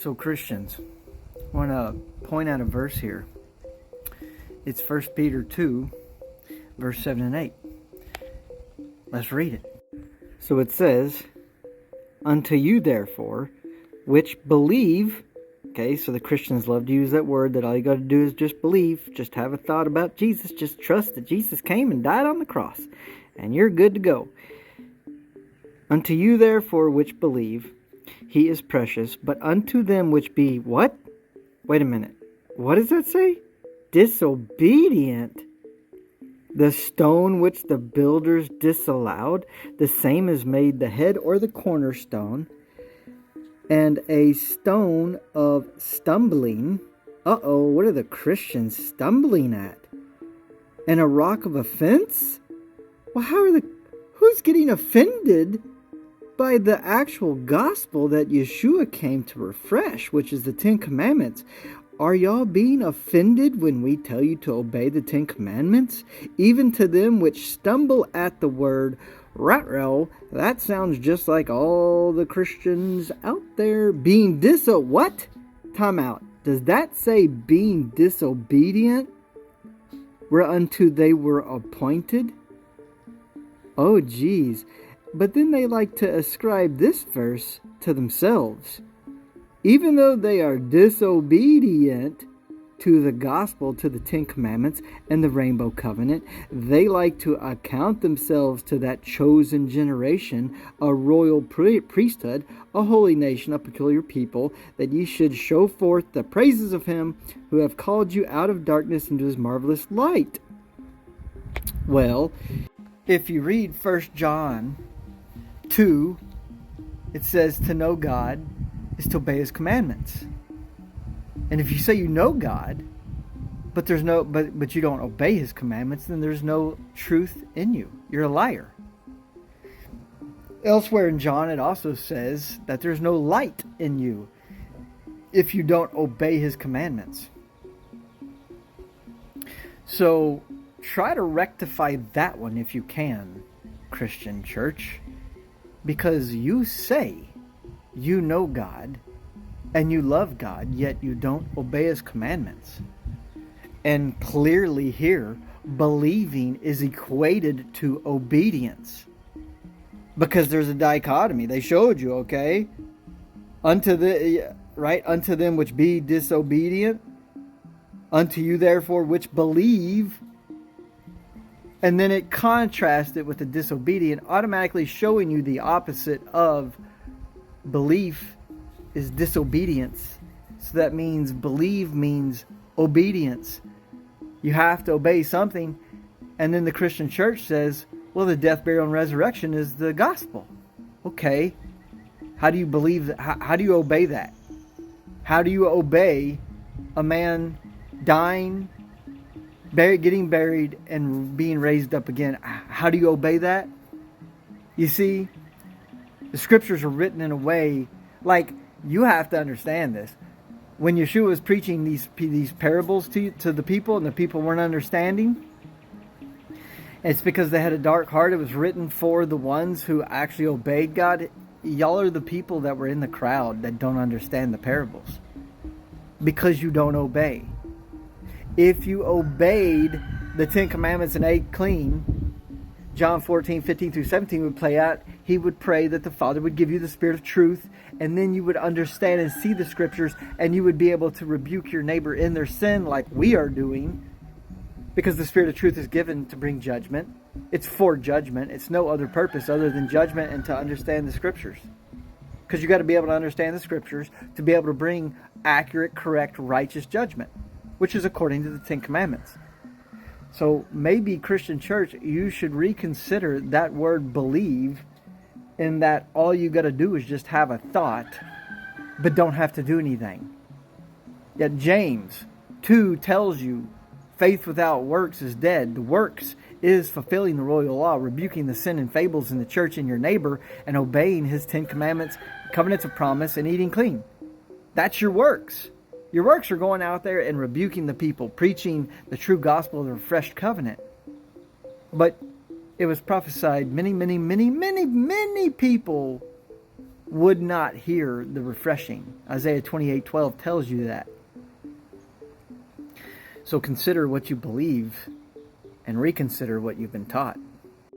So Christians, I want to point out a verse here. It's 1 Peter 2, verse 7 and 8. Let's read it. So it says, "Unto you therefore, which believe," okay, so the Christians love to use that word that all you got to do is just believe. Just have a thought about Jesus. Just trust that Jesus came and died on the cross. And you're good to go. "Unto you therefore which believe, he is precious. But unto them which be," what? Wait a minute. What does that say? "Disobedient. The stone which the builders disallowed, the same is made the head or the cornerstone, and a stone of stumbling." Uh-oh, what are the Christians stumbling at? "And a rock of offense?" Well, who's getting offended by the actual gospel that Yeshua came to refresh, which is the 10 Commandments? Are y'all being offended when we tell you to obey the 10 Commandments? "Even to them which stumble at the word," Ratro, that sounds just like all the Christians out there being what? Time out. Does that say being disobedient? "Whereunto they were appointed." Oh, geez. But then they like to ascribe this verse to themselves. Even though they are disobedient to the gospel, to the 10 Commandments and the Rainbow Covenant, they like to account themselves to that chosen generation, a royal priesthood, a holy nation, a peculiar people, that ye should show forth the praises of him who have called you out of darkness into his marvelous light. Well, if you read 1 John 2, it says to know God is to obey his commandments. And if you say you know God, but you don't obey his commandments, then there's no truth in you. You're a liar. Elsewhere in John, it also says that there's no light in you if you don't obey his commandments. So try to rectify that one if you can, Christian church, because you say you know God and you love God, yet you don't obey his commandments. And clearly here, believing is equated to obedience, because there's a dichotomy. They showed you, okay? Unto them which be disobedient, unto you therefore which believe. And then it contrasts it with the disobedient, automatically showing you the opposite of belief is disobedience. So that means believe means obedience. You have to obey something. And then the Christian church says, well, the death, burial, and resurrection is the gospel. Okay. How do you believe that? How do you obey that? How do you obey a man dying, getting buried, and being raised up again? How do you obey that? You see, the scriptures are written in a way, like, you have to understand this. When Yeshua was preaching these parables to the people, and the people weren't understanding, it's because they had a dark heart. It was written for the ones who actually obeyed God. Y'all are the people that were in the crowd that don't understand the parables, because you don't obey. If you obeyed the 10 Commandments and ate clean, John 14, 15 through 17 would play out. He would pray that the Father would give you the Spirit of truth, and then you would understand and see the Scriptures, and you would be able to rebuke your neighbor in their sin like we are doing, because the Spirit of truth is given to bring judgment. It's for judgment. It's no other purpose other than judgment and to understand the Scriptures. Because you got to be able to understand the Scriptures to be able to bring accurate, correct, righteous judgment, which is according to the 10 Commandments. So maybe, Christian church, you should reconsider that word believe, in that all you got to do is just have a thought, but don't have to do anything. Yet James 2 tells you faith without works is dead. The works is fulfilling the royal law, rebuking the sin and fables in the church and your neighbor, and obeying his 10 Commandments, covenants of promise, and eating clean. That's your works. Your works are going out there and rebuking the people, preaching the true gospel of the refreshed covenant. But it was prophesied many people would not hear the refreshing. Isaiah 28:12 tells you that. So consider what you believe and reconsider what you've been taught.